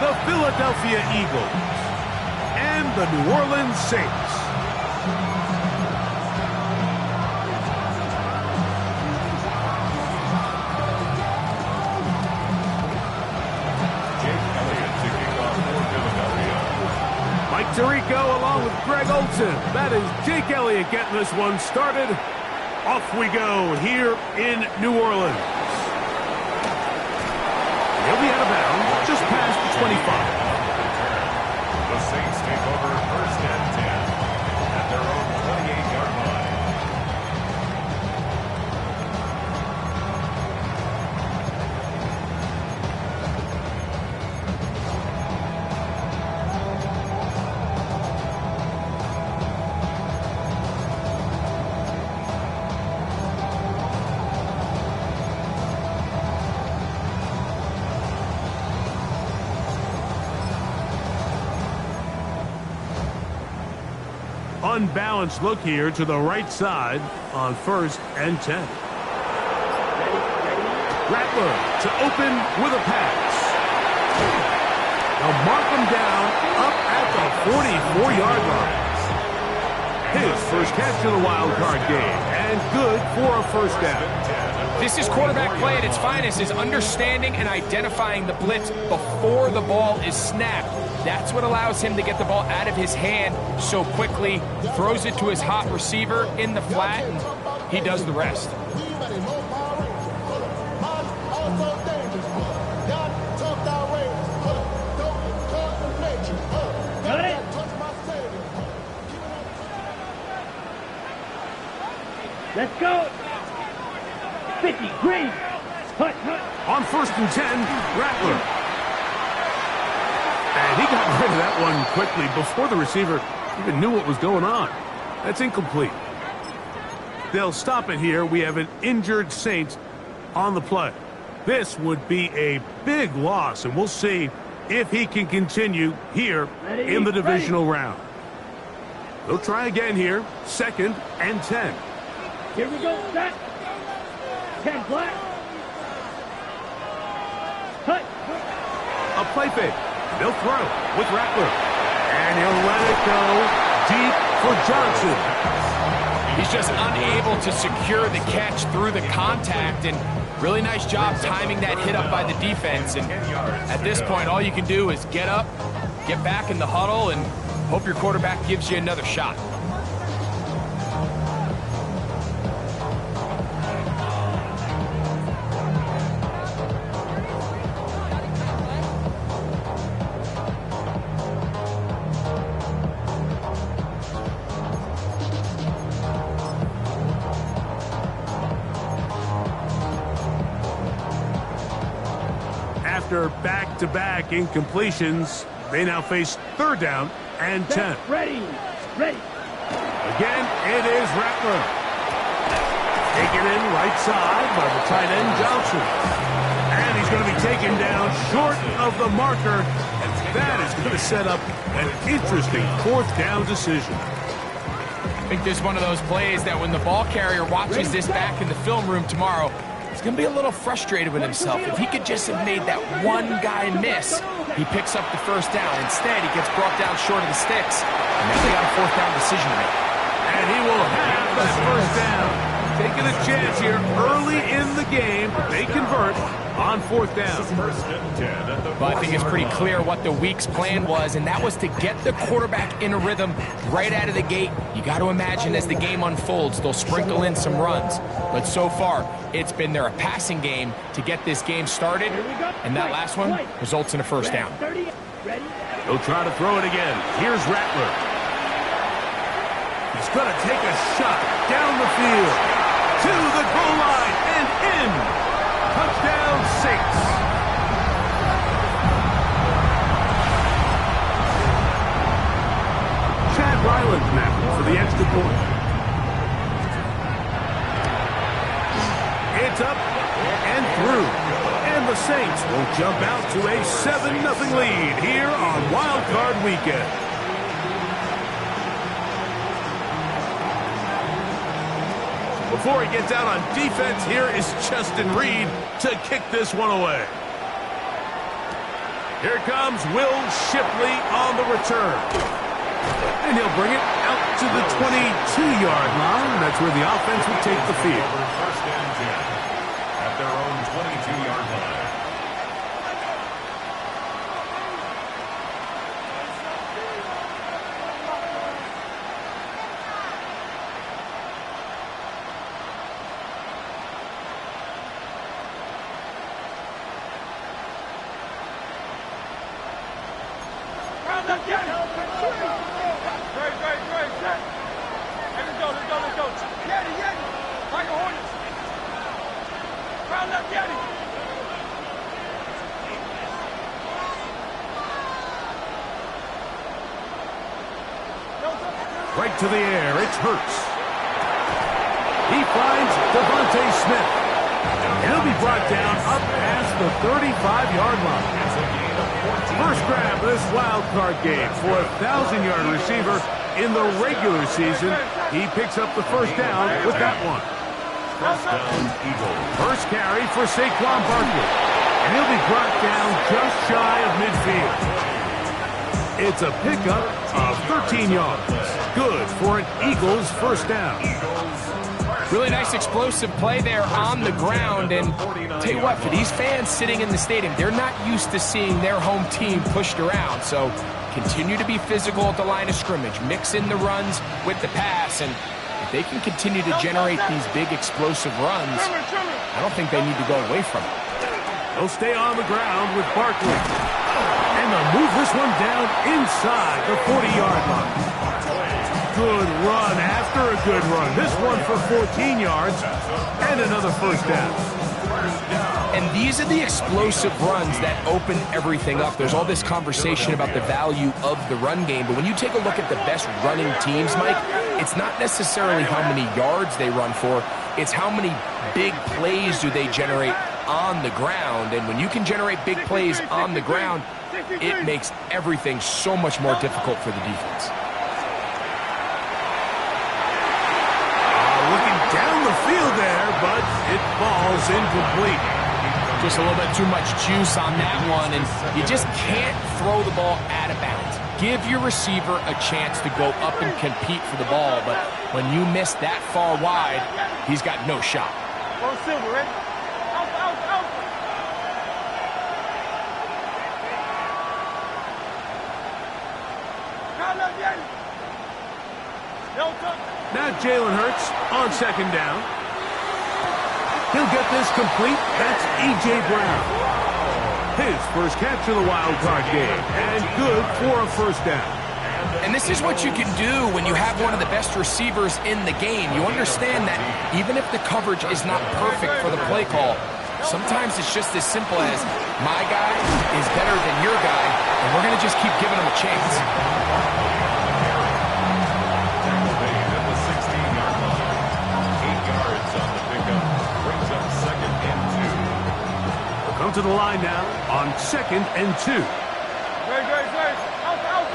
the Philadelphia Eagles and the New Orleans Saints. Mike Tirico along with Greg Olsen. That is Jake Elliott getting this one started. Off we go here in New Orleans. He'll be out of bounds just past the 25. The Saints take over first and 10 at their own 28-yard line. Unbalanced look here to the right side on first and 10. Rattler to open with a pass. They'll mark him down up at the 44-yard line. His first catch of the wild card game, and good for a first down. This is quarterback play at its finest, is understanding and identifying the blitz before the ball is snapped. That's what allows him to get the ball out of his hand so quickly, throws it to his hot receiver in the flat, and he does the rest. Got it. Let's go. 50, green. Hut, hut. On first and 10, Rattler. And he got rid of that one quickly before the receiver even knew what was going on. That's incomplete. They'll stop it here. We have an injured Saints on the play. This would be a big loss, and we'll see if he can continue here in the divisional round. They'll try again here, second and 10. Here we go, set. 10 black. Hut. A play fake. They'll throw with Rattler. And he'll let it go deep for Johnson. He's just unable to secure the catch through the contact, and really nice job timing that hit up by the defense. And at this point, all you can do is get up, get back in the huddle, and hope your quarterback gives you another shot. After back-to-back incompletions, they now face third down and 10. Ready. Ready. Again, it is Rattler. Taken in right side by the tight end Johnson. And he's going to be taken down short of the marker. And that is going to set up an interesting fourth down decision. I think this is one of those plays that when the ball carrier watches this back in the film room tomorrow, he's going to be a little frustrated with himself. If he could just have made that one guy miss, he picks up the first down. Instead, he gets brought down short of the sticks. And now they got a fourth down decision to make. And he will have the first down. Taking a chance here early in the game. They convert on fourth down. But I think it's pretty clear what the week's plan was, and that was to get the quarterback in a rhythm right out of the gate. You got to imagine as the game unfolds, they'll sprinkle in some runs. But so far, it's been their passing game to get this game started, and that last one results in a first down. They'll try to throw it again. Here's Rattler. He's going to take a shot down the field to the goal line and in. Touchdown, Saints. Chad Ryland now for the extra point. It's up and through. And the Saints will jump out to a 7-0 lead here on Wild Card Weekend. Before he gets out on defense, here is Justin Reed to kick this one away. Here comes Will Shipley on the return. And he'll bring it out to the 22-yard line. That's where the offense will take the field. First and 10 at their own 22-yard line. Right to the air, it's Hurts. He finds Devontae Smith. He'll be brought down up past the 35-yard line. First grab of this wild card game for a 1,000-yard receiver in the regular season. He picks up the first down with that one. First down, Eagles. First carry for Saquon Barkley. And he'll be brought down just shy of midfield. It's a pickup of 13 yards. Good for an Eagles first down. Really nice explosive play there on the ground. And tell you what, for these fans sitting in the stadium, they're not used to seeing their home team pushed around. So continue to be physical at the line of scrimmage. Mix in the runs with the pass. And if they can continue to generate these big explosive runs, I don't think they need to go away from it. They'll stay on the ground with Barkley. And they'll move this one down inside the 40-yard line. Good run after a good run. This one for 14 yards and another first down. And these are the explosive runs that open everything up. There's all this conversation about the value of the run game, but when you take a look at the best running teams, Mike, it's not necessarily how many yards they run for, it's how many big plays do they generate on the ground. And when you can generate big plays on the ground, it makes everything so much more difficult for the defense. Looking down the field there, but it falls incomplete. Just a little bit too much juice on that one, and you just can't throw the ball out of bounds. Give your receiver a chance to go up and compete for the ball, but when you miss that far wide, he's got no shot. Silver, right? Out. Now Jalen Hurts on second down. He'll get this complete. That's E.J. Brown. His first catch of the wild card game, and good for a first down. And this is what you can do when you have one of the best receivers in the game. You understand that even if the coverage is not perfect for the play call, sometimes it's just as simple as my guy is better than your guy, and we're going to just keep giving him a chance. Come to the line now on 2nd and 2. Great. Out.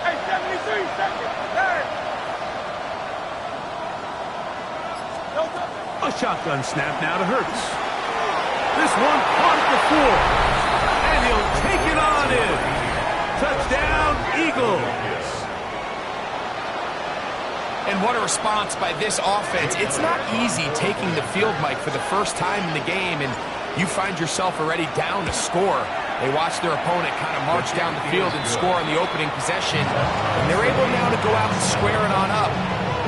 Hey, 73 seconds. A shotgun snap now to Hurts. This one caught at the 4. And he'll take it on in. Touchdown, Eagles. And what a response by this offense. It's not easy taking the field, Mike, for the first time in the game, and you find yourself already down to score. They watch their opponent kind of march down the field and score on the opening possession, and they're able now to go out and square it on up.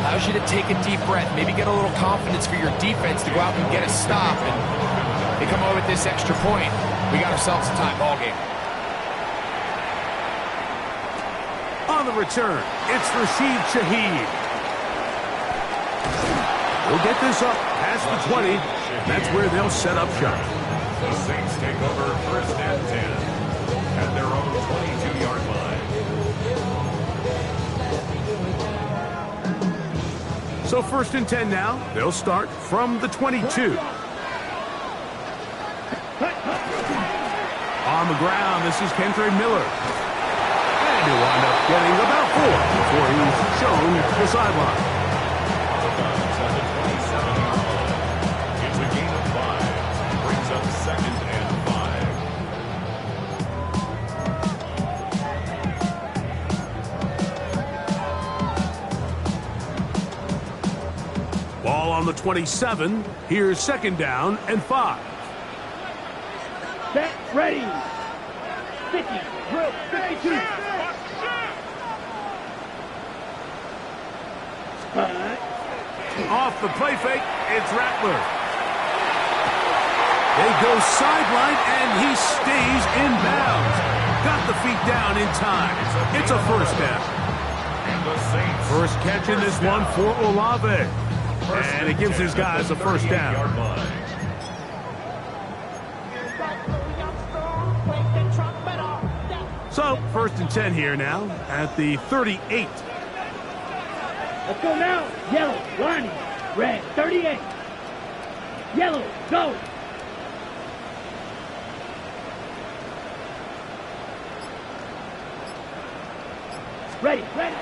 Allows you to take a deep breath, maybe get a little confidence for your defense to go out and get a stop, and they come over with this extra point. We got ourselves a tie ball game. On the return, it's Rashid Shaheed. We'll get this up past the 20. That's where they'll set up shop. The Saints take over first and 10 at their own 22-yard line. So 1st and 10 now. They'll start from the 22. On the ground, this is Kentre Miller. And he'll wind up getting about 4 before he's shown the sideline. 27. Here's second down and 5. Set, ready. 50, drill, 52. Off the play fake, it's Rattler. They go sideline, and he stays in bounds. Got the feet down in time. It's a first down. First catch in this one for Olave. And it gives his guys a first down. So, first and 10 here now at the 38. Let's go now. Yellow, lining. Red, 38. Yellow, go. Ready, ready.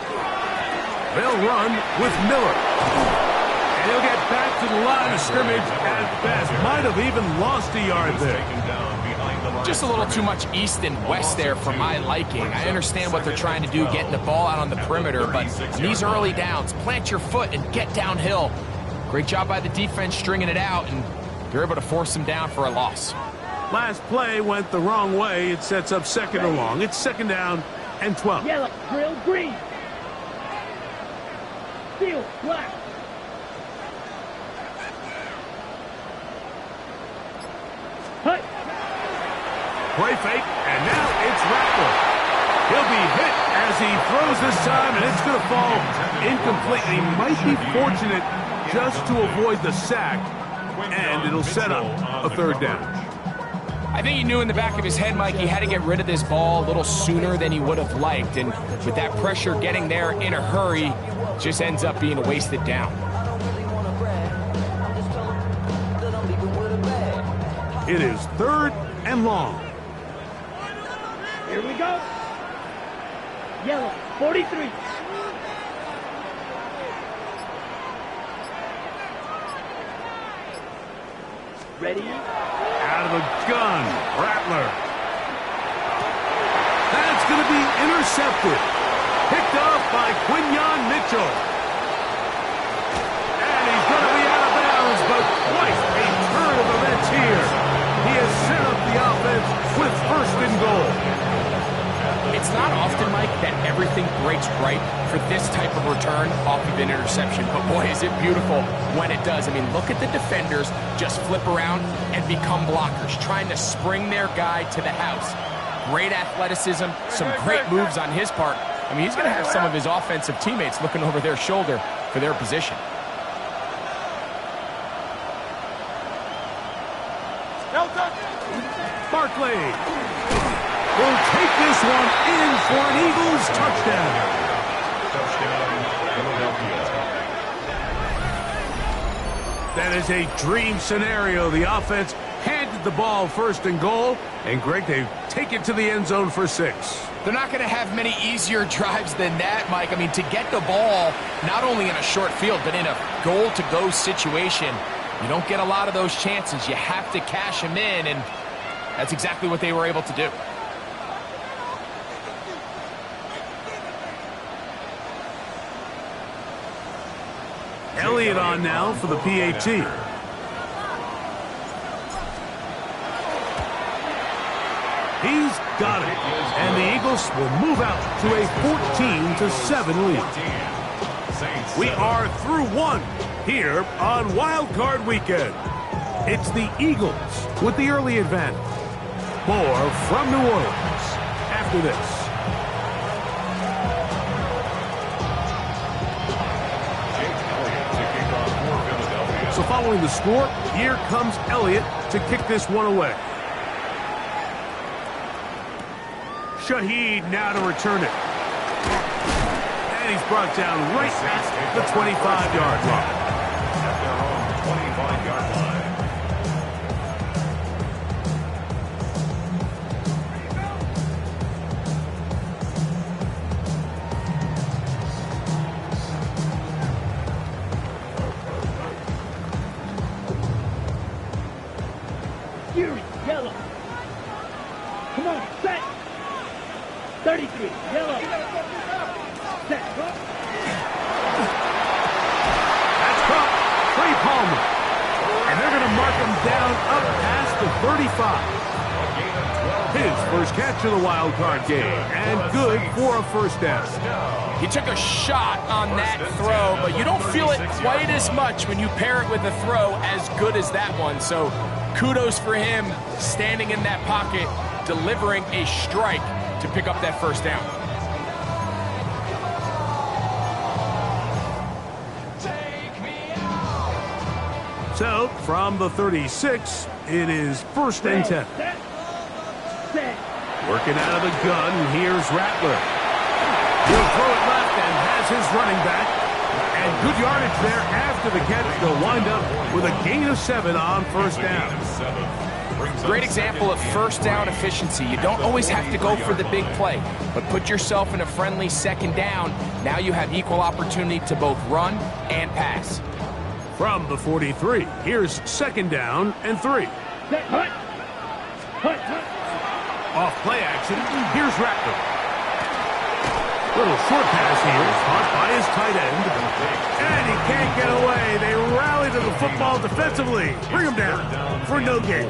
They'll run with Miller. And he'll get back to the line of scrimmage at best. Might have even lost a yard there. Just a little too much east and west there for my liking. I understand what they're trying to do, getting the ball out on the perimeter, but in these early downs, plant your foot and get downhill. Great job by the defense stringing it out, and they're able to force them down for a loss. Last play went the wrong way. It sets up second and long. It's second down and 12. Yellow, drill, green. Steel, black. Hut. Play fake, and now it's Rattler. He'll be hit as he throws this time, and it's going to fall incomplete. He might be fortunate just to avoid the sack, and it'll set up a third down. I think he knew in the back of his head, Mike, he had to get rid of this ball a little sooner than he would have liked. And with that pressure getting there in a hurry, just ends up being a wasted down. It is third and long. Here we go. Yellow, 43. Ready? Out of the gun, Rattler. That's going to be intercepted. Picked off by Quinyon Mitchell. And he's going to be out of bounds, but quite a turn of events here. He has set up the offense with first and goal. It's not often, Mike, that everything breaks right for this type of return off of an interception. But boy, is it beautiful when it does. I mean, look at the defenders just flip around and become blockers, trying to spring their guy to the house. Great athleticism, some great moves on his part. I mean, he's going to have some of his offensive teammates looking over their shoulder for their position. Barkley will take this one in for an Eagles touchdown. That is a dream scenario. The offense handed the ball first and goal, and Greg, they take it to the end zone for 6. They're not going to have many easier drives than that, Mike. I mean, to get the ball not only in a short field, but in a goal-to-go situation, you don't get a lot of those chances. You have to cash them in, and that's exactly what they were able to do. Elliott on now for the PAT. He's got it. And the Eagles will move out to a 14-7 lead. We are through one here on Wild Card Weekend. It's the Eagles with the early advantage. More from New Orleans after this. So following the score, here comes Elliott to kick this one away. Shaheed now to return it. And he's brought down right at the 25-yard line. At their own 25-yard line. Fury, yellow. Come on, set. 33, yellow. Set. That's caught. Trey Palmer. And they're going to mark him down up past the 35. His first catch of the wild card game, and good for a first down. He took a shot on that throw, but you don't feel it quite as much when you pair it with a throw as good as that one. So kudos for him standing in that pocket, delivering a strike to pick up that first down. So, from the 36, it is 1st and 10. Working out of the gun, here's Rattler. He'll throw it left and has his running back. And good yardage there after the catch. They'll wind up with a gain of 7 on first down. Great example of first down efficiency. You don't always have to go for the big play, but put yourself in a friendly second down. Now you have equal opportunity to both run and pass. From the 43, here's 2nd down and 3. Off play action, here's Rattler. Little short pass here, caught by his tight end. And he can't get away. They rally to the football defensively. Bring him down for no gain.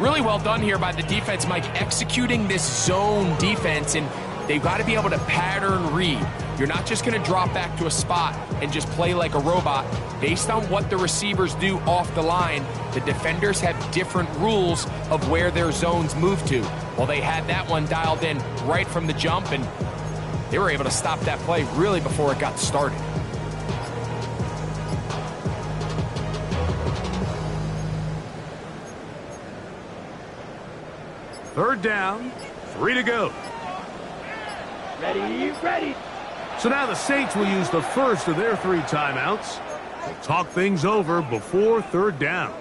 Really well done here by the defense, Mike, executing this zone defense, and they've got to be able to pattern read. You're not just going to drop back to a spot and just play like a robot. Based on what the receivers do off the line, the defenders have different rules of where their zones move to. Well, they had that one dialed in right from the jump, and they were able to stop that play really before it got started. Third down, 3 to go. Ready. So now the Saints will use the first of their 3 timeouts. They'll talk things over before 3rd down.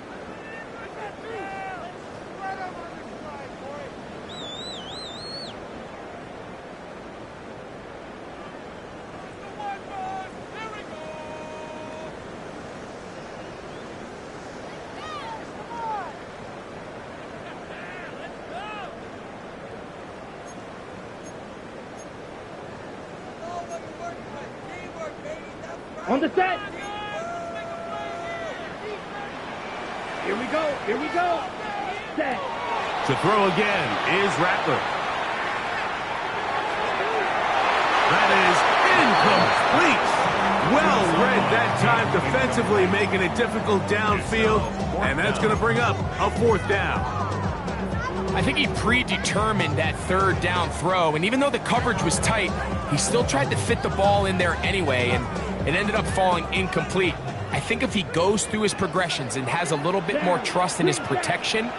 On the set. Here we go. Set. To throw again is Rattler. That is incomplete. Well read that time defensively, making it difficult downfield, and that's going to bring up a 4th down. I think he predetermined that 3rd down throw, and even though the coverage was tight, he still tried to fit the ball in there anyway, and it ended up falling incomplete. I think if he goes through his progressions and has a little bit more trust in his protection,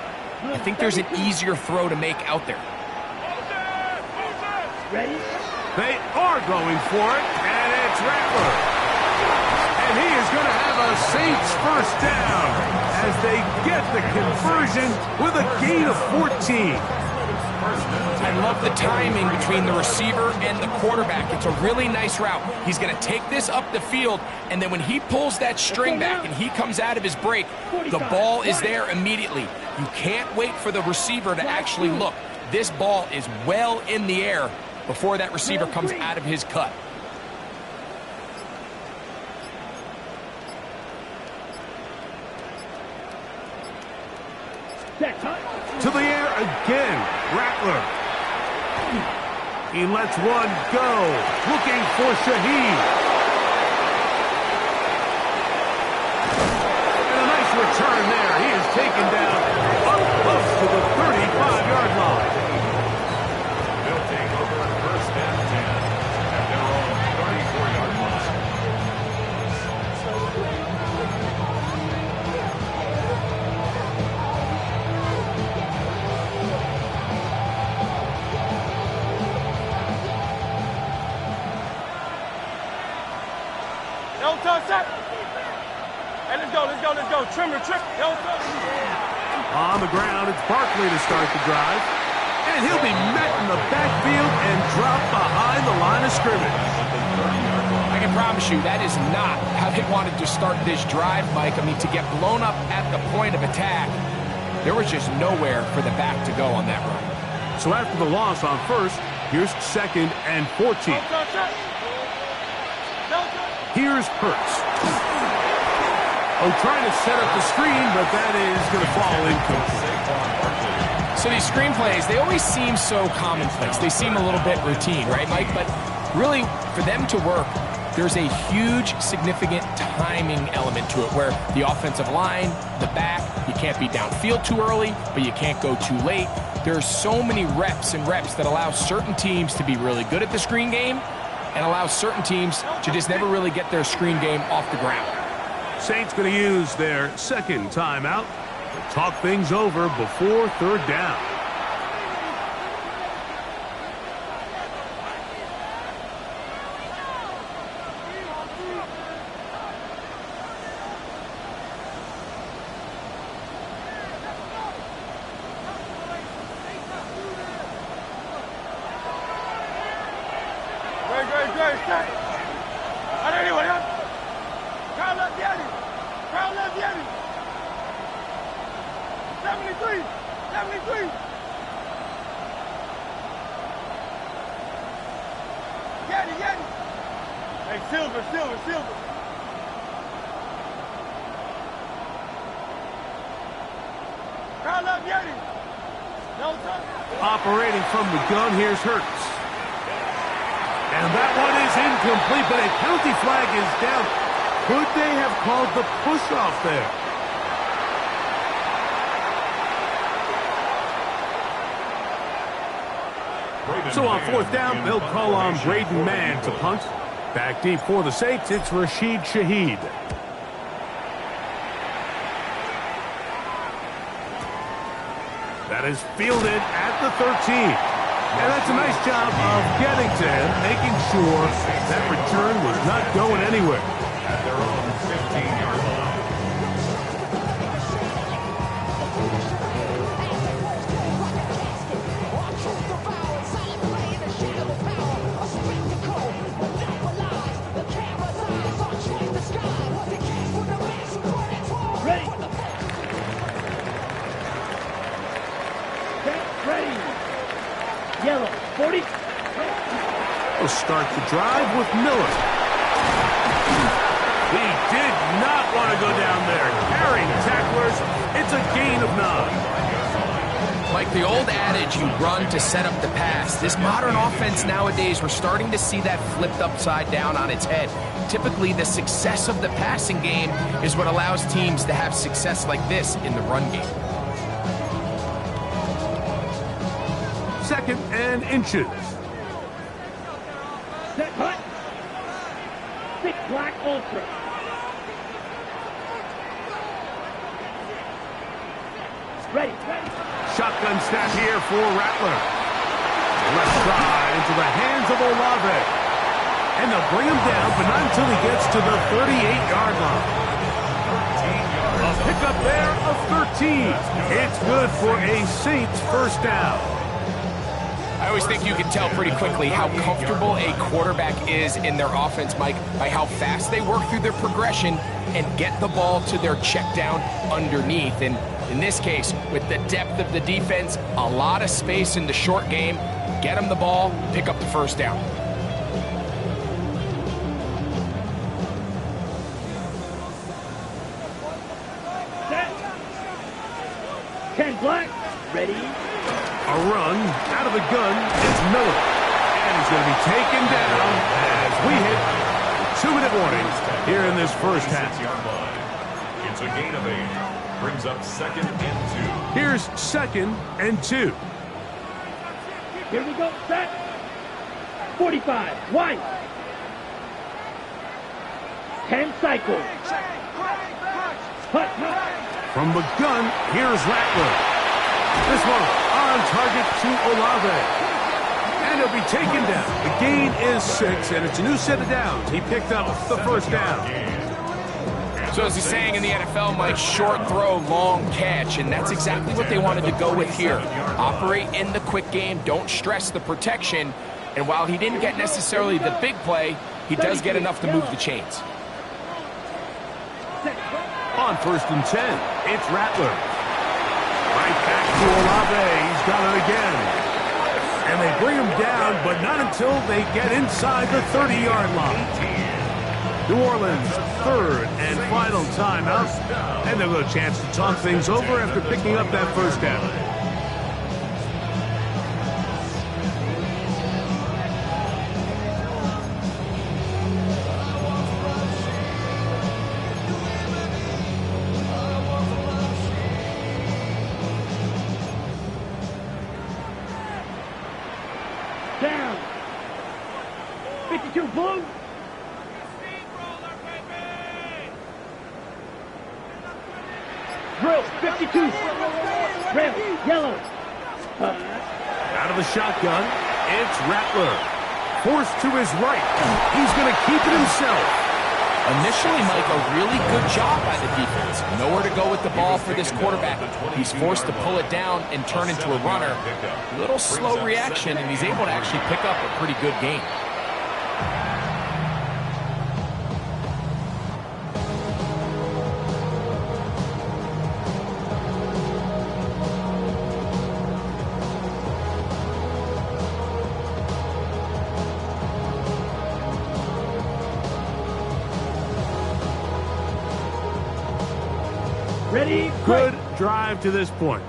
I think there's an easier throw to make out there. Ready? They are going for it, and it's Rattler. And he is going to have a Saints first down as they get the conversion with a gain of 14. I love the timing between the receiver and the quarterback. It's a really nice route. He's going to take this up the field, and then when he pulls that string back and he comes out of his break, the ball is there immediately. You can't wait for the receiver to actually look. This ball is well in the air before that receiver comes out of his cut. To the air again, Rattler. He lets one go, looking for Shaheed. And a nice return there. He is taken down up close to the 35-yard line. They'll take over 1st and 10 at their own 34-yard line. Don't touch that. Hey, let's go. Trimmer. Don't touch. On the ground, it's Barkley to start the drive. And he'll be met in the backfield and dropped behind the line of scrimmage. I can promise you that is not how they wanted to start this drive, Mike. I mean, to get blown up at the point of attack, there was just nowhere for the back to go on that run. So after the loss on first, here's 2nd and 14. Here's Hurts. Oh, trying to set up the screen, but that is going to fall incomplete. So these screen plays, they always seem so commonplace. They seem a little bit routine, right, Mike? But really, for them to work, there's a huge, significant timing element to it where the offensive line, the back, you can't be downfield too early, but you can't go too late. There's so many reps and reps that allow certain teams to be really good at the screen game and allow certain teams to just never really get their screen game off the ground. Saints going to use their second timeout to talk things over before third down. Operating from the gun, here's Hurts. And that one is incomplete, but a penalty flag is down. Could they have called the push-off there? So on fourth down, they'll call on Braden Mann to punt. Back deep for the Saints, it's Rashid Shaheed. That is fielded at the 13. And that's a nice job of getting to him, making sure that return was not going anywhere. At their own 15-yard line. Yellow, 40. We'll start the drive with Miller. He did not want to go down there. Carrying tacklers, it's a gain of 9. Like the old adage, you run to set up the pass. This modern offense nowadays, we're starting to see that flipped upside down on its head. Typically, the success of the passing game is what allows teams to have success like this in the run game. Second and inches. Set cut. Thick black ultra. Ready. Shotgun snap here for Rattler. Left side into the hands of Olave. And they'll bring him down, but not until he gets to the 38-yard line. A pickup there of 13. It's good for a Saints first down. I always think you can tell pretty quickly how comfortable a quarterback is in their offense, Mike, by how fast they work through their progression and get the ball to their check down underneath. And in this case, with the depth of the defense, a lot of space in the short game, get them the ball, pick up the first down. Set. 10 black. Ready. A run out of the gun. It's Miller. And he's going to be taken down as we hit the 2-minute warning here in this first half. It's a gain of 8. Brings up 2nd and 2. Here's 2nd and 2. Here we go. Set. 45. White. 10 cycles. Hut. From the gun, here's Rattler. This one on target to Olave. And he'll be taken down. The gain is 6, and it's a new set of downs. He picked up the first down. So as he's saying in the NFL, Mike, short throw, long catch, and that's exactly what they wanted to go with here. Operate in the quick game, don't stress the protection, and while he didn't get necessarily the big play, he does get enough to move the chains. On 1st and 10, it's Rattler. Right back to Olave. He's got it again. And they bring him down, but not until they get inside the 30-yard line. New Orleans' third and final timeout. And they'll get a chance to talk things over after picking up that first down. Down. 52 blue. Drill 52. Red, yellow. Out of the shotgun, it's Rattler. Forced to his right. He's going to keep it himself. Initially, Mike, a really good job by the defense. Nowhere to go with the ball for this quarterback. He's forced to pull it down and turn into a runner. A little slow reaction, and he's able to actually pick up a pretty good game. Ready? Good drive to this point.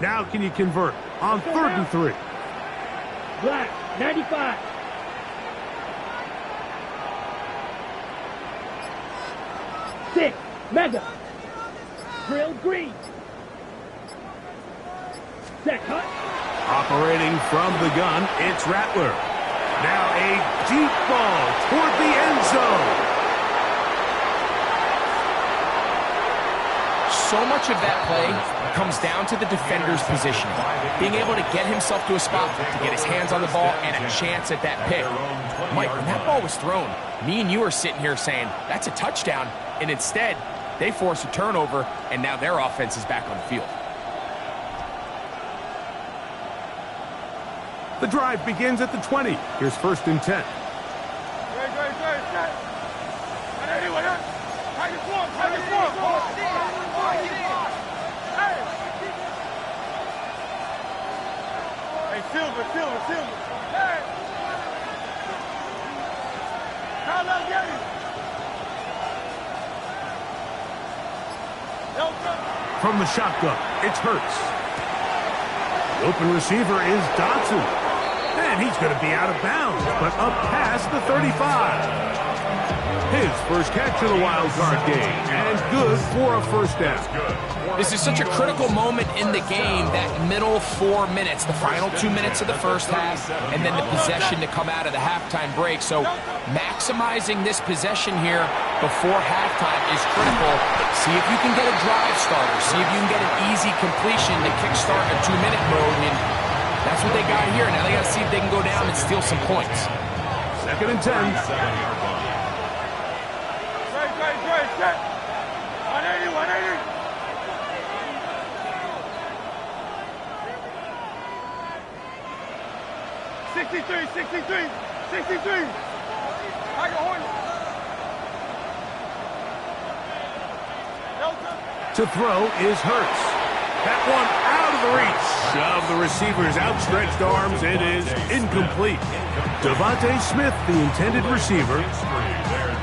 Now can you convert on 3rd and 3? Black, 95. Six, mega. Drill green. Set cut. Operating from the gun, it's Rattler. Now a deep ball toward the end zone. So much of that play comes down to the defender's positioning. Being able to get himself to a spot to get his hands on the ball and a chance at that pick. Mike, when that ball was thrown, me and you are sitting here saying, that's a touchdown. And instead, they force a turnover, and now their offense is back on the field. The drive begins at the 20. Here's 1st and 10. Silver. Hey! How long get it? From the shotgun, it's Hurts. The open receiver is Dotson. And he's going to be out of bounds, but up past the 35. His first catch of the wild card game, and good for a first down. This is such a critical moment in the game, that middle 4 minutes, the final 2 minutes of the first half, and then the possession to come out of the halftime break. So maximizing this possession here before halftime is critical. See if you can get a drive starter. See if you can get an easy completion to kickstart a 2-minute mode. And that's what they got here. Now they got to see if they can go down and steal some points. 2nd and 10. 180. 63. I got horn. To throw is Hurts. That one out of the reach of the receiver's outstretched arms. It is incomplete. Devontae Smith, the intended receiver,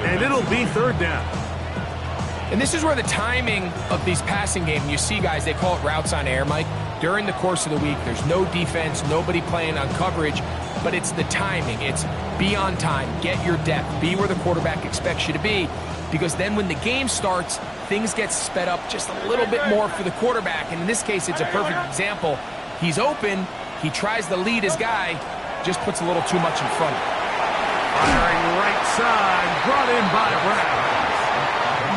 and it'll be 3rd down. And this is where the timing of these passing games, you see guys, they call it routes on air, Mike. During the course of the week, there's no defense, nobody playing on coverage, but it's the timing. It's be on time, get your depth, be where the quarterback expects you to be, because then when the game starts, things get sped up just a little bit more for the quarterback. And in this case, it's a perfect example. He's open, he tries to lead his guy, just puts a little too much in front of him. Firing right side, brought in by Brown.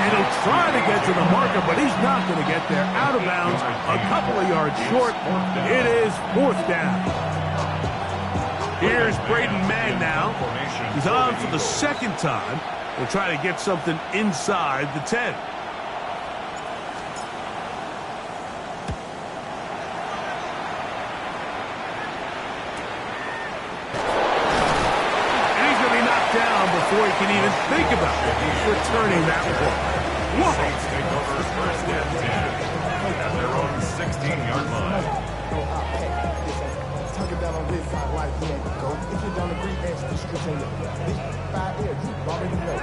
And he'll try to get to the marker, but he's not going to get there. Out of bounds, a couple of yards short. It is 4th down. Here's Braden Mann now. He's on for the 2nd time. He'll try to get something inside the 10. Before he can even think about returning that ball. Whoa! Saints take over 1st and 10 at their own 16-yard line. Tuck it down on his side like he ain't go. If you don't agree, ask the script on your this 5 years, you already know.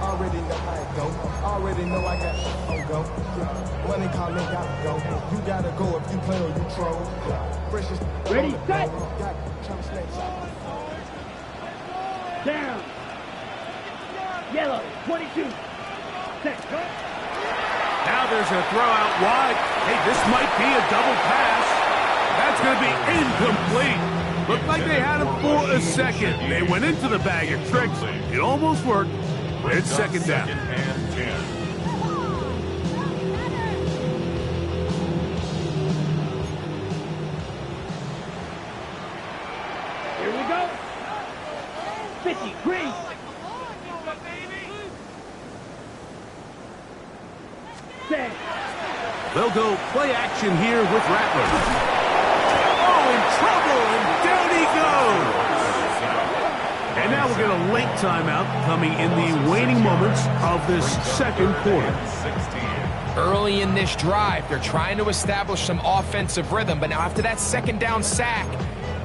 Already know how it go. Already know I got shit on go. Yeah. Money calling, gotta go. You gotta go if you play or you troll. Yeah. Fresh as Ready, set. Got Trump snakes out. Down. Yellow, 22. Set, go. Now there's a throw out wide. Hey, this might be a double pass. That's going to be incomplete. Looked like they had him for a second. They went into the bag of tricks. It almost worked. It's second down. Second and 10. Here we go. 50, green. Set. They'll go play action here with Rattler. Oh, in trouble, and down he goes. And now we'll get a late timeout coming in the waning moments of this second quarter. 16. Early in this drive, they're trying to establish some offensive rhythm, but now after that second down sack,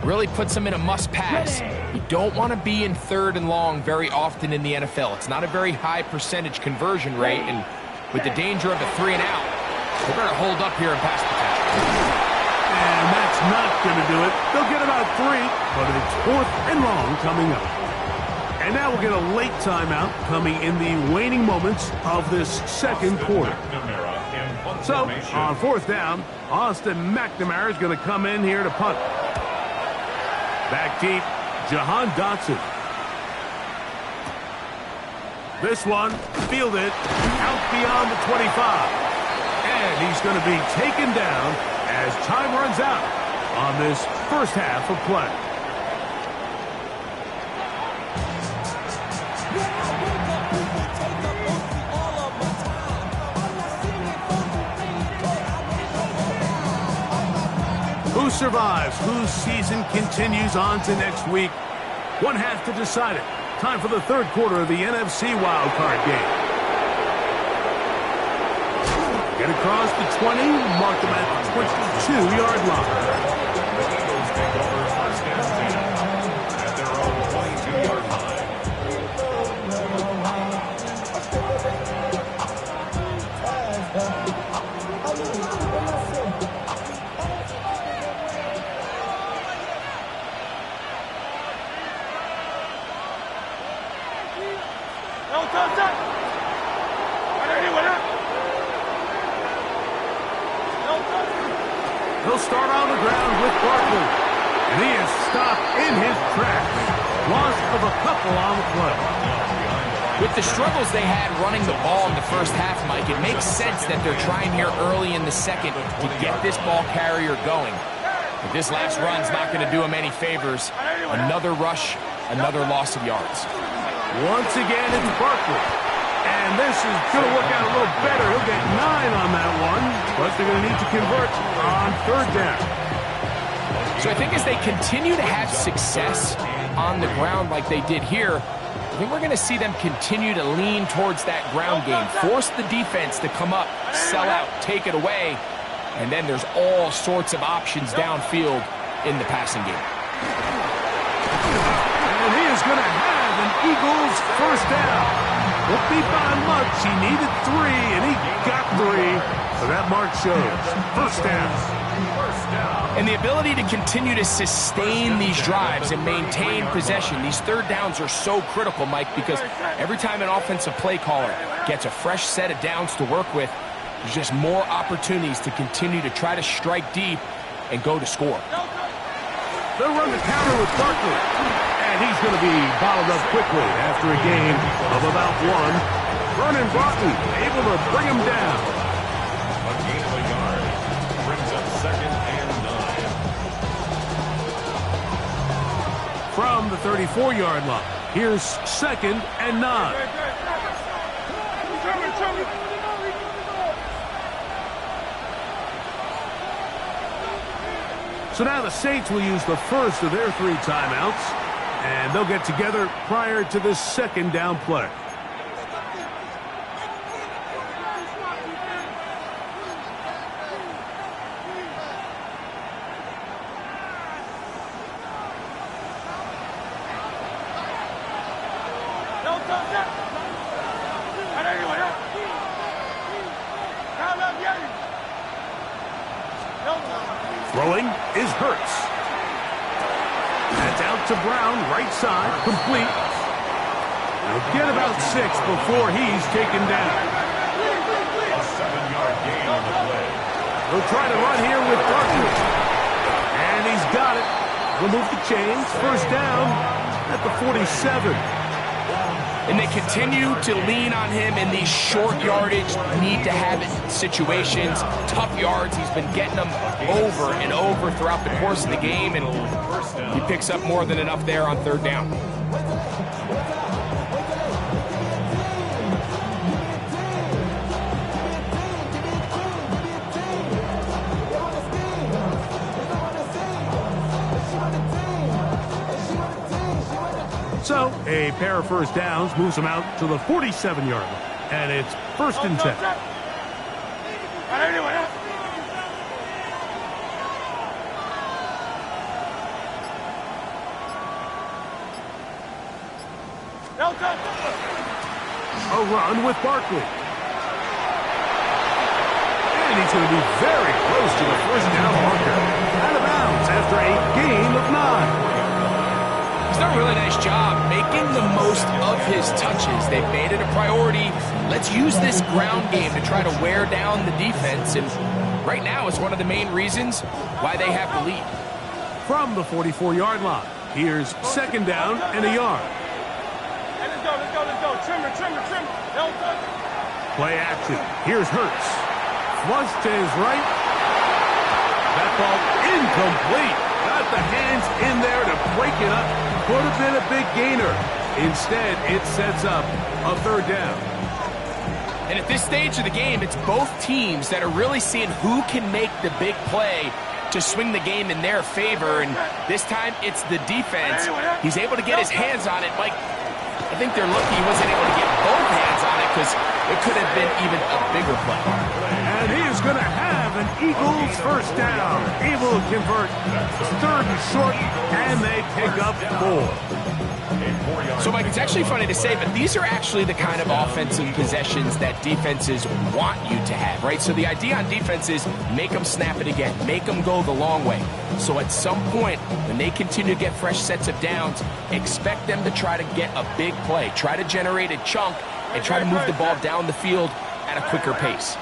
really puts them in a must-pass. You don't want to be in 3rd and long very often in the NFL. It's not a very high percentage conversion rate, and with the danger of a 3-and-out, they better hold up here and pass protection. And that's not going to do it. They'll get about 3, but it's 4th and long coming up. And now we'll get a late timeout coming in the waning moments of this second quarter. So, on 4th down, Austin McNamara is going to come in here to punt. Back deep, Jahan Dotson. This one, fielded, out beyond the 25. And he's going to be taken down as time runs out on this first half of play. Who survives? Whose season continues on to next week? One half to decide it. Time for the third quarter of the NFC wildcard game. Get across the 20, mark them at the 22-yard line. Eagles take over first and 10 at their own 22-yard line. He'll start on the ground with Barkley. And he is stopped in his tracks. Loss of a couple on the play. With the struggles they had running the ball in the first half, Mike, it makes sense that they're trying here early in the second to get this ball carrier going. But this last run's not going to do him any favors. Another rush, another loss of yards. Once again, it's Barkley. And this is going to work out a little better. He'll get 9 on that one, but they're going to need to convert on 3rd down. So I think as they continue to have success on the ground like they did here, I think we're going to see them continue to lean towards that ground game, force the defense to come up, sell out, take it away, and then there's all sorts of options downfield in the passing game. And he is going to have an Eagles first down. Won't be by much. He needed 3, and he got 3. So that mark shows. First down. And the ability to continue to sustain these drives and maintain possession. These 3rd downs are so critical, Mike, because every time an offensive play caller gets a fresh set of downs to work with, there's just more opportunities to continue to try to strike deep and go to score. They'll run the counter with Barkley. And he's going to be bottled up quickly after a gain of about 1. Vernon Broughton able to bring him down. A gain of a yard brings up 2nd and 9. From the 34-yard line, here's 2nd and 9. So now the Saints will use the first of their 3 timeouts. And they'll get together prior to this second down play. Throwing is Hurts. That's out to Brown, right side, complete. They'll get about 6 before he's taken down. A 7-yard gain on the play. They'll try to run here with Barkley. And he's got it. Remove the chains. First down at the 47. And they continue to lean on him in these short yardage, need-to-have-it situations. Tough yards. He's been getting them over and over throughout the course of the game, and he picks up more than enough there on third down. So, a pair of first downs moves him out to the 47-yard line. And it's first and 10. A run with Barkley. And he's going to be very close to the first down marker. Out of bounds after a gain of 9. He's done a really nice job making the most of his touches. They've made it a priority. Let's use this ground game to try to wear down the defense. And right now it's one of the main reasons why they have the lead. From the 44-yard line, here's second down and a yard. Hey, let's go. Trimmer. Don't touch it. Play action. Here's Hurts. Flush to his right. That ball incomplete. Got the hands in there to break it up. Could have been a big gainer. Instead, it sets up a third down. And at this stage of the game, it's both teams that are really seeing who can make the big play to swing the game in their favor. And this time, it's the defense. He's able to get his hands on it. Mike, I think they're lucky he wasn't able to get both hands on it because it could have been even a bigger play. And he is going to have an Eagles first down. Able to convert third and short, and they pick up 4. So, Mike, it's actually funny to say, but these are actually the kind of offensive possessions that defenses want you to have, right? So the idea on defense is make them snap it again, make them go the long way. So at some point, when they continue to get fresh sets of downs, expect them to try to get a big play, try to generate a chunk, and try to move the ball down the field at a quicker pace.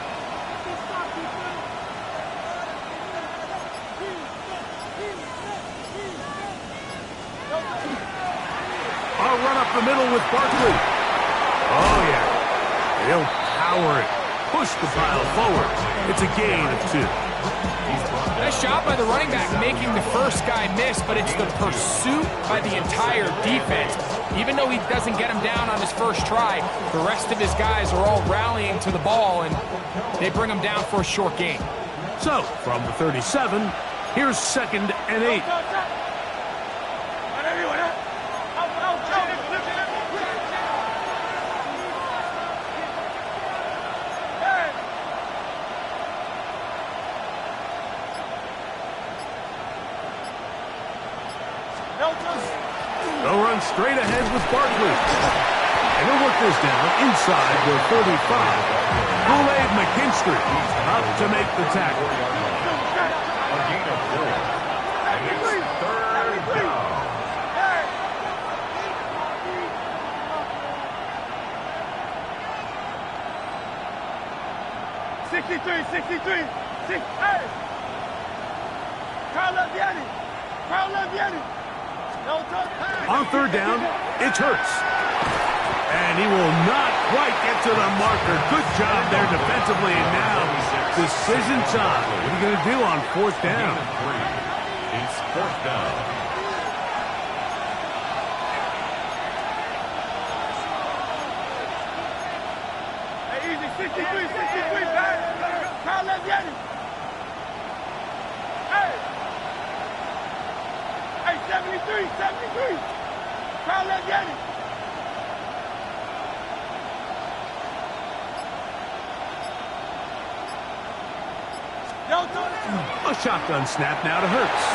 I'll run up the middle with Barkley. Oh, yeah. They'll power it. Push the pile forward. It's a gain of 2. Nice job by the running back making the first guy miss, but it's the pursuit by the entire defense. Even though he doesn't get him down on his first try, the rest of his guys are all rallying to the ball, and they bring him down for a short gain. So, from the 37, here's second and 8. They'll run straight ahead with Barkley. And they'll work this down inside the 35. Kool-Aid McKinstry up to make the tackle. A gain of 4. And it's third down. 63. Hey! Carl Leviani. On third down, it's Hurts. And he will not quite get to the marker. Good job there defensively. And now, decision time. What are you going to do on fourth down? It's fourth down. Hey, easy. 63, back. Carl Leviani. Hey, 73. Carl Leviani. A shotgun snap now to Hurts.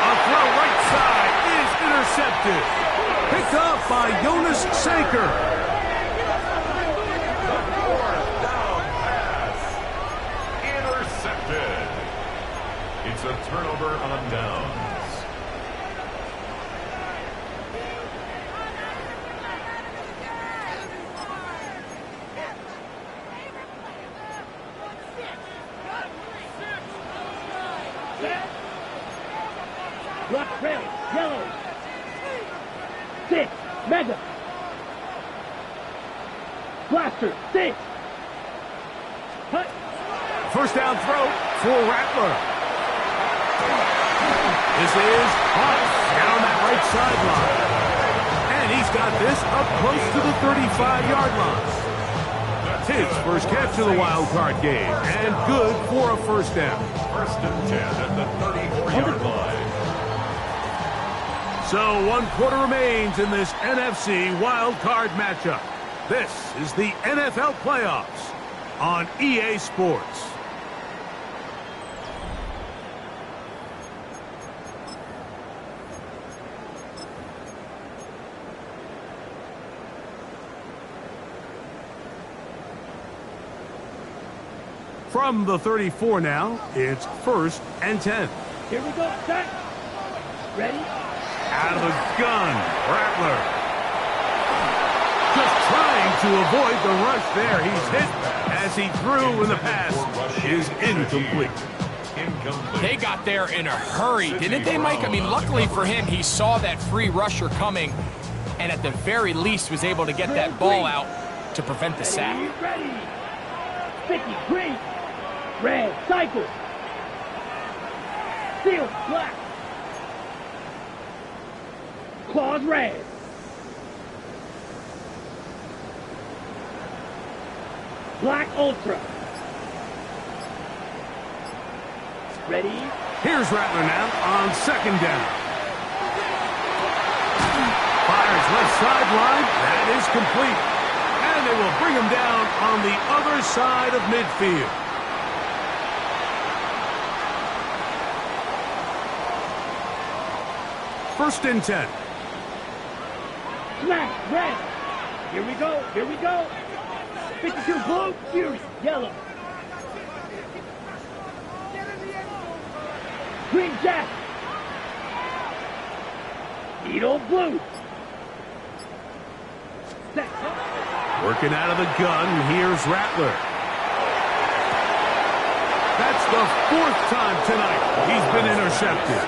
A throw right side is intercepted. Picked up by Jonas Saker. Fourth down pass. Intercepted. It's a turnover on downs. Block red, yellow. 6, mega. Blaster, 6. Hut. First down throw for Rattler. This is Hawk down that right sideline. And he's got this up close to the 35-yard line. His first catch of the wild card game, and good for a first down. First and 10 at the 34-yard line. So 1 quarter remains in this NFC wild card matchup. This is the NFL playoffs on EA Sports. From the 34 now, it's 1st and 10. Here we go, set. Ready? Out of the gun, Rattler. Just trying to avoid the rush there. He's hit as he threw, and the pass is incomplete. They got there in a hurry, didn't they, Mike? I mean, luckily for him, he saw that free rusher coming, and at the very least was able to get that ball out to prevent the sack. Ready. Sticky, green. Red, cycle. Steel, black. Claws, red. Black, ultra. Ready? Here's Rattler now on 2nd down. Fires left sideline. That is complete. And they will bring him down on the other side of midfield. First and 10. Smash, red. Here we go, here we go. 52 blue, Fury, yellow. Green jack. Needle blue. Set. Working out of the gun, here's Rattler. That's the 4th time tonight he's been intercepted.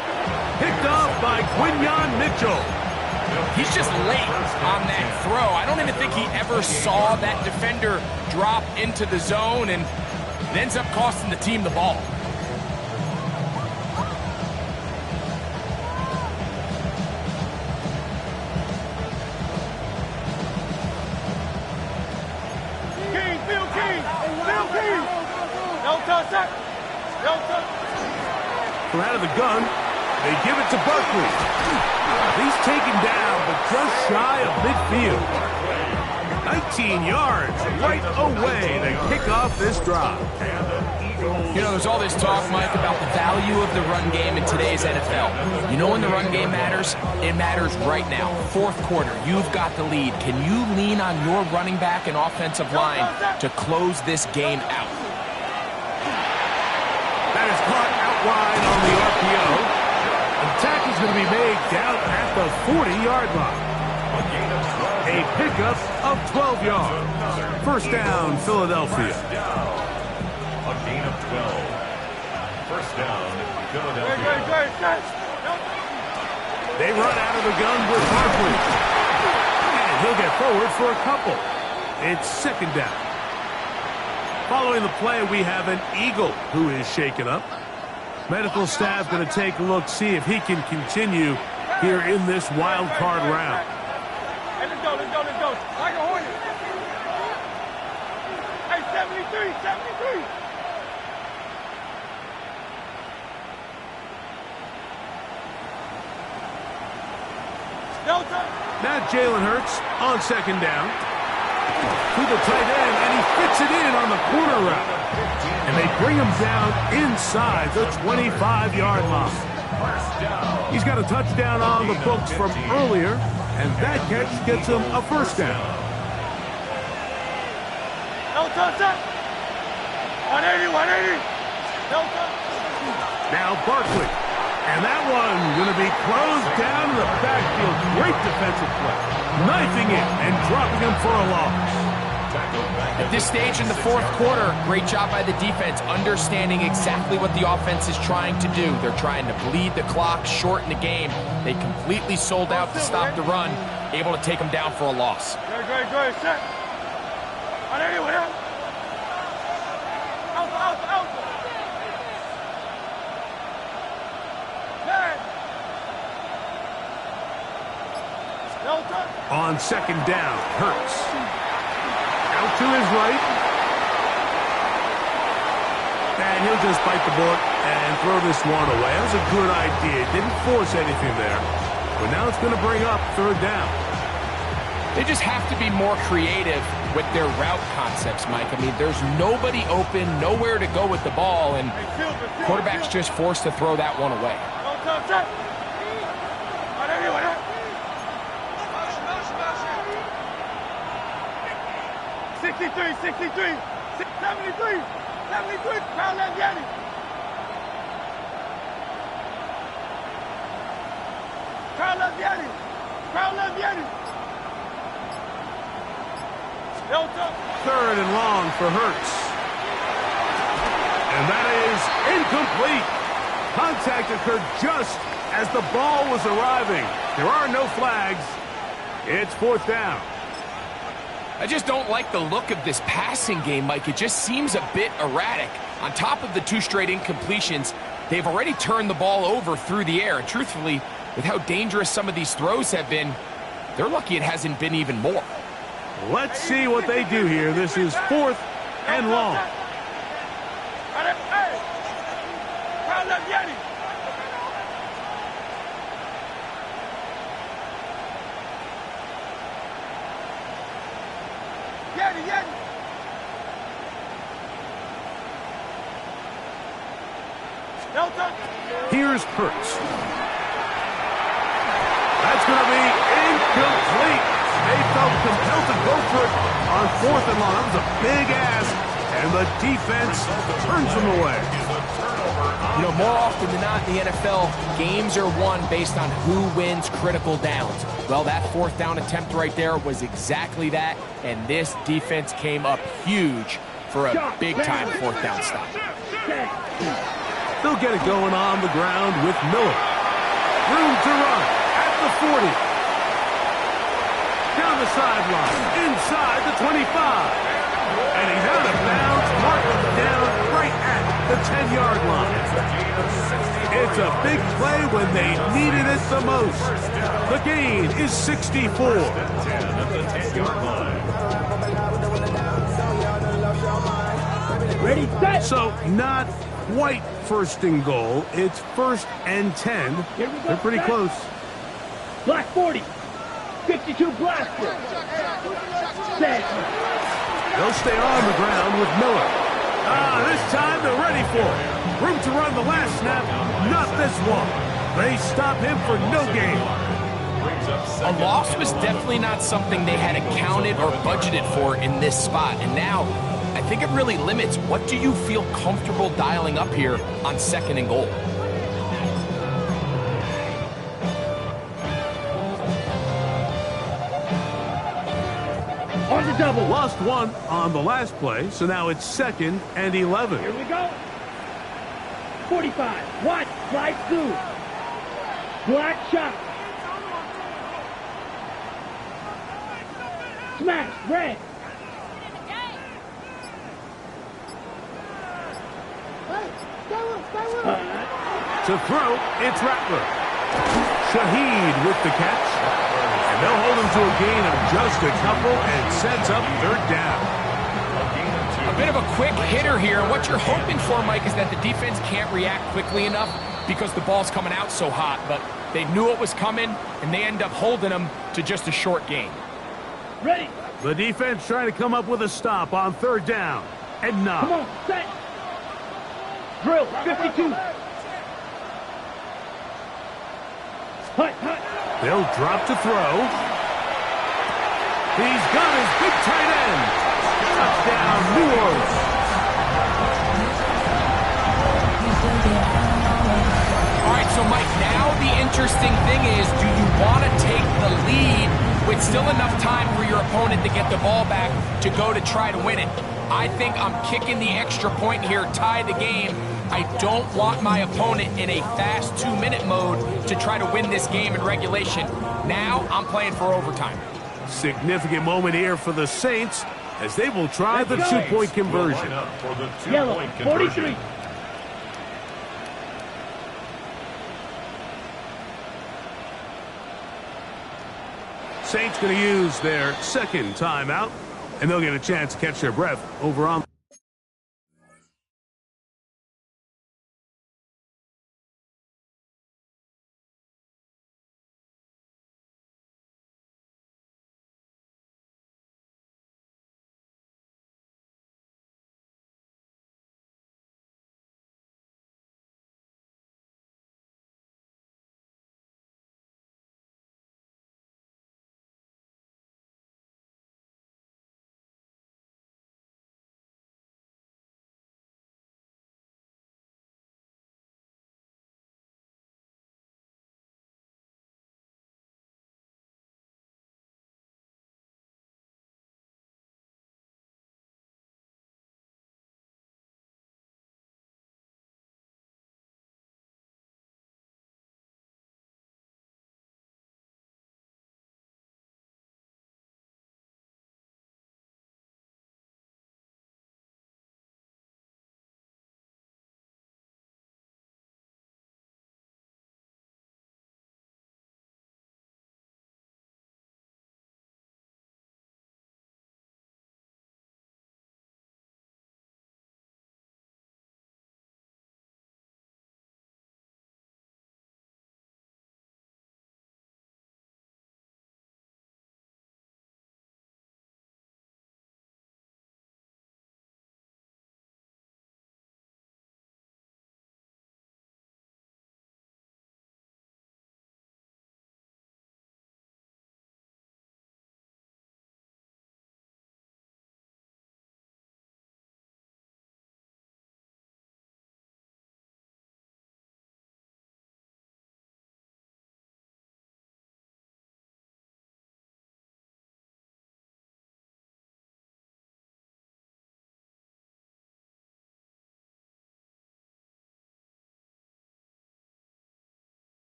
Picked off by Quinyon Mitchell. He's just late on that throw. I don't even think he ever saw that defender drop into the zone, and it ends up costing the team the ball. King, Bill King, Bill King. No touch, sir. No touch. From out of the gun, they give it to Barkley. He's taken down, but just shy of midfield. 19 yards right away to kick off this drive. You know, there's all this talk, Mike, about the value of the run game in today's NFL. You know when the run game matters? It matters right now. 4th quarter, you've got the lead. Can you lean on your running back and offensive line to close this game out? That is caught out wide on the RPO. The tackle's going to be made down at the 40-yard line. A pickup of 12 yards. First down, Philadelphia. A gain of 12. First down, Philadelphia. They run out of the gun with Barkley. And he'll get forward for a couple. It's 2nd down. Following the play, we have an Eagle who is shaken up. Medical staff going to take a look, see if he can continue here in this wild card round. Hey, let's go, let's go, let's go. Like a Hornet. Hey, 73, 73. Delta. Now Jalen Hurts on 2nd down. To the tight end, and he fits it in on the corner route. And they bring him down inside the 25-yard line. He's got a touchdown on the books from earlier, and that catch gets him a first down. No touch, 180, 180. No touch. Now Barkley. And that one going to be closed down in the backfield. Great defensive play. Knifing it and dropping him for a loss. At this stage in the fourth quarter, great job by the defense, understanding exactly what the offense is trying to do. They're trying to bleed the clock, shorten the game. They completely sold out to stop the run, able to take them down for a loss. Good. Set. On anywhere. Out. On second down, Hurts. Out to his right. And he'll just bite the bullet and throw this one away. That was a good idea. Didn't force anything there. But now it's going to bring up third down. They just have to be more creative with their route concepts, Mike. I mean, there's nobody open, nowhere to go with the ball, and quarterback's just forced to throw that one away. 63, 73, crowd left Yanni. Third and long for Hurts. And that is incomplete. Contact occurred just as the ball was arriving. There are no flags. It's fourth down. I just don't like the look of this passing game, Mike. It just seems a bit erratic. On top of the 2 straight incompletions, they've already turned the ball over through the air. And truthfully, with how dangerous some of these throws have been, they're lucky it hasn't been even more. Let's see what they do here. This is fourth and long. Here's Hurts. That's going to be incomplete. They felt compelled to go for it on fourth and long. That was a big ask, and the defense turns them away. You know, more often than not in the NFL, games are won based on who wins critical downs. Well, that fourth down attempt right there was exactly that, and this defense came up huge for a big-time fourth down stop. They'll get it going on the ground with Miller. Room to run at the 40. Down the sideline, inside the 25. And he's out of bounds, marking down right at the 10-yard line. It's a big play when they needed it the most. The gain is 64. Ready, set. So not quite first and goal. It's first and 10. They're pretty close. Black 40. 52 blaster. Set. They'll stay on the ground with Miller. This time they're ready for it. Room to run the last snap. Not this one. They stop him for no gain. A loss was definitely not something they had accounted or budgeted for in this spot. And now, I think it really limits what do you feel comfortable dialing up here on second and goal. On the double. Lost one on the last play, so now it's second and 11. Here we go. 45. Watch. Slide through. Black shot. Smash. Red. To throw, it's Rattler. Shaheed with the catch. And they'll hold him to a gain of just a couple and sets up third down. A bit of a quick hitter here. What you're hoping for, Mike, is that the defense can't react quickly enough because the ball's coming out so hot. But they knew it was coming, and they end up holding them to just a short gain. Ready. The defense trying to come up with a stop on third down. And not. Come on, set. Drill, 52. Hut. They'll drop to throw. He's got his big tight end. Touchdown, New Orleans. interesting thing is, do you want to take the lead with still enough time for your opponent to get the ball back to go to try to win it? I think I'm kicking the extra point here, tie the game. I don't want my opponent in a fast 2-minute mode to try to win this game in regulation. Now I'm playing for overtime. Significant moment here for the Saints as they will try the two-point conversion. Yellow, 43. Saints going to use their second timeout, and they'll get a chance to catch their breath over on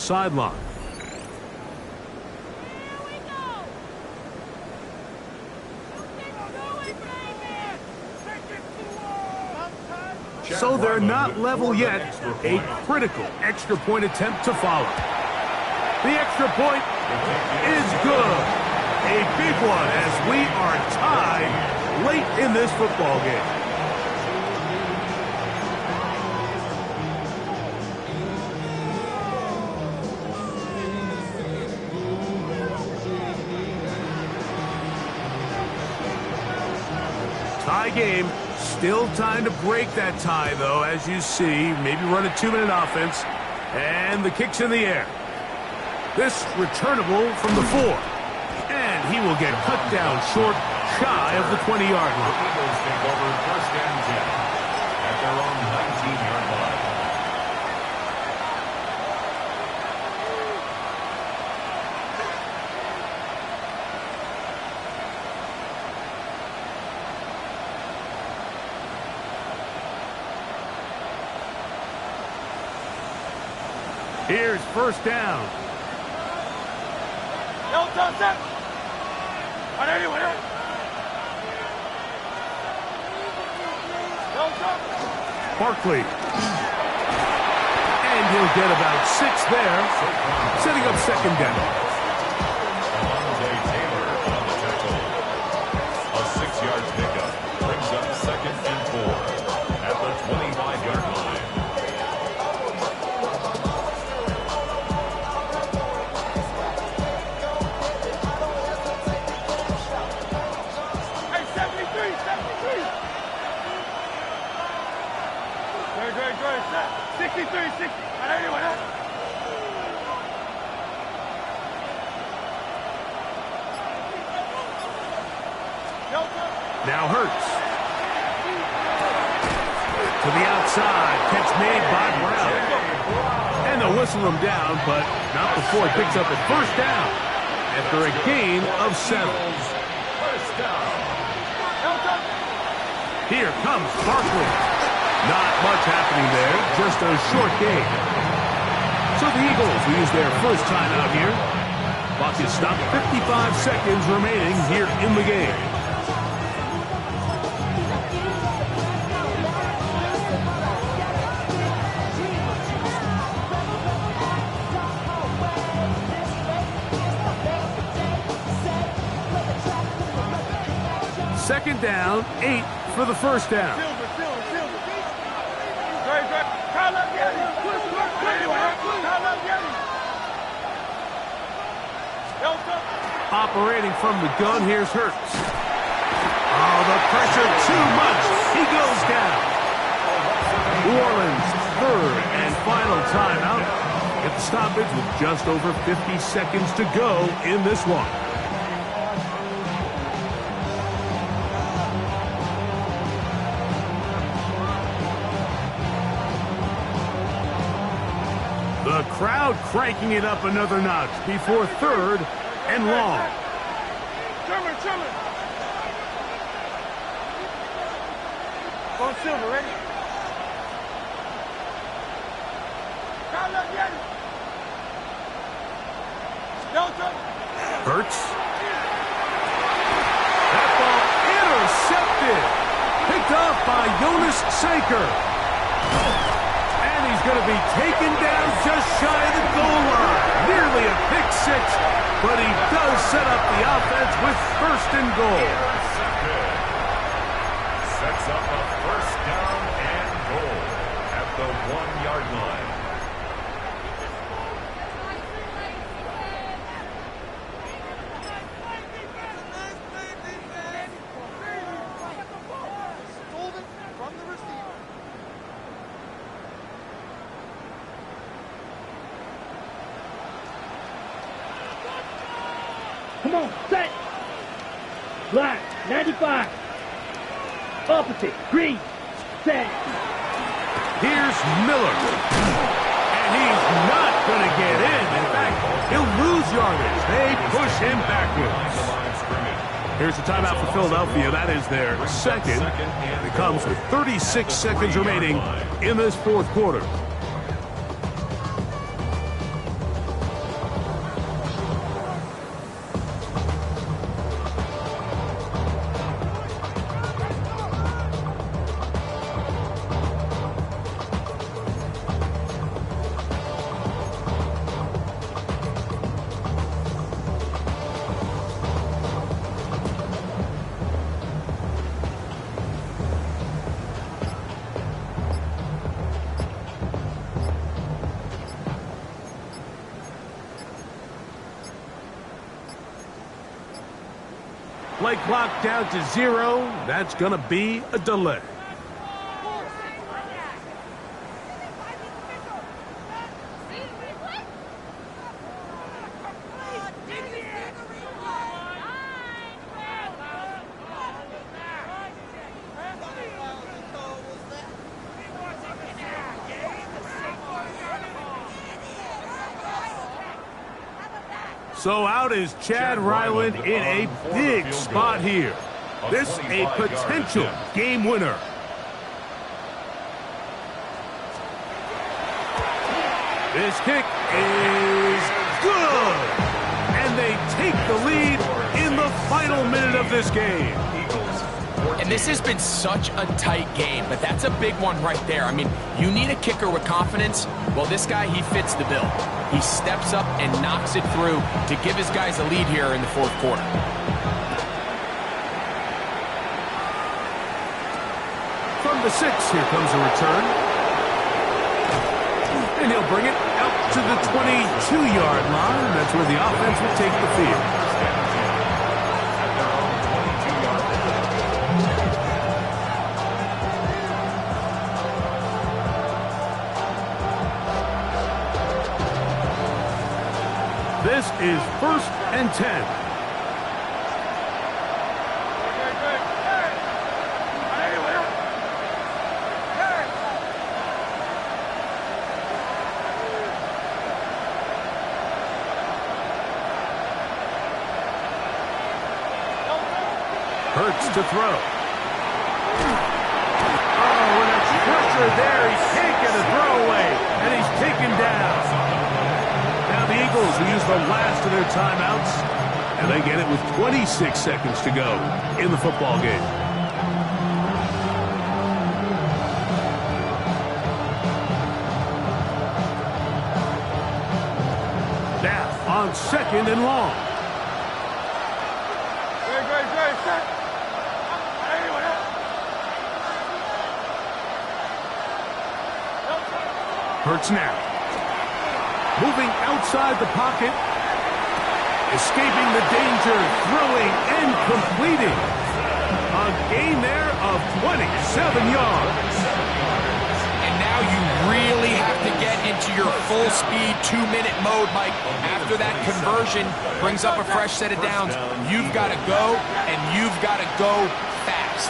sideline. So they're not level yet. A critical extra point attempt to follow. The extra point is good. A big one as we are tied late in this football game. Tie game. Still time to break that tie, though, as you see. Maybe run a 2-minute offense. And the kick's in the air. This returnable from the 4. And he will get cut down short, shy of the 20-yard line. The Eagles take over 1st and 10 at their own 19-yard line. Here's 1st down. Barkley. And he'll get about 6 there, setting up 2nd down. Taylor on the tackle. A 6-yard pickup brings up 2nd and 4 at the 25-yard line. Now Hurts. To the outside. Catch made by Brown. And they'll whistle him down, but not before he picks up a 1st down after a gain of 7. Here comes Barkley. Not much happening there, just a short gain. So the Eagles will use their 1st timeout here. Clock is stopped, 55 seconds remaining here in the game. Second down, 8 for the 1st down. Operating from the gun, here's Hurts. Oh, the pressure too much. He goes down. New Orleans, 3rd and final timeout. Get the stoppage with just over 50 seconds to go in this one. The crowd cranking it up another notch before 3rd and long. Sherman. Go Silver, ready? Hurts. That ball intercepted. Picked off by Jonas Saker. And he's going to be taken down just shy of the goal line. Nearly a pick 6, but he does set up the offense with 1st and goal. Sets up a 1st down and goal at the 1-yard line. Come on, set. Black, 95. Opposite, green, set. Here's Miller. And he's not going to get in. In fact, he'll lose yardage. They push him backwards. Here's the timeout for Philadelphia. That is their 2nd. And it comes with 36 seconds remaining in this 4th quarter. Play clock down to 0. That's going to be a delay. So out is Chad Ryland in a big spot here. This a potential game winner. This kick is good. And they take the lead in the final minute of this game. And this has been such a tight game, but that's a big one right there. I mean, you need a kicker with confidence. Well, this guy, he fits the bill. He steps up and knocks it through to give his guys a lead here in the fourth quarter. From the 6, here comes a return. And he'll bring it out to the 22-yard line. That's where the offense will take the field. This is 1st and 10. Hurts to throw. Oh, and a pressure there. He can't get a throwaway, and he's taken down. Now the Eagles will use the last of their timeouts, and they get it with 26 seconds to go in the football game. Now on 2nd and long. Hurts now. Moving outside the pocket. Escaping the danger. Throwing and completing. A gain there of 27 yards. And now you really have to get into your full-speed 2-minute mode, Mike. After that conversion brings up a fresh set of downs, you've got to go, and you've got to go fast.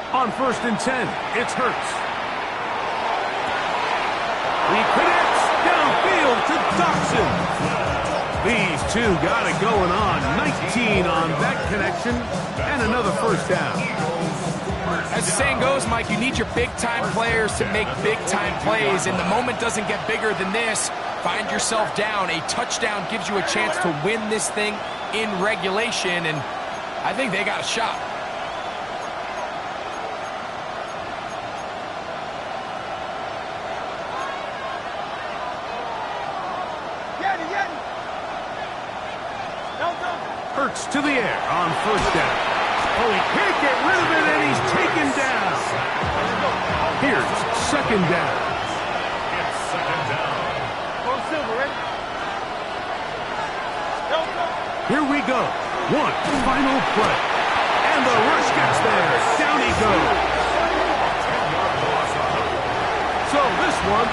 On 1st and 10, it's Hurts. He connects downfield to Dawson. These two got it going on. 19 on that connection, and another first down. As the saying goes, Mike, you need your big-time players to make big-time plays, and the moment doesn't get bigger than this. Find yourself down. A touchdown gives you a chance to win this thing in regulation, and I think they got a shot. Hurts to the air on 1st down. Oh, he can't get rid of it, and he's taken down. Here's 2nd down. It's 2nd down. Here we go. One final play. And the rush gets there. Down he goes. So this one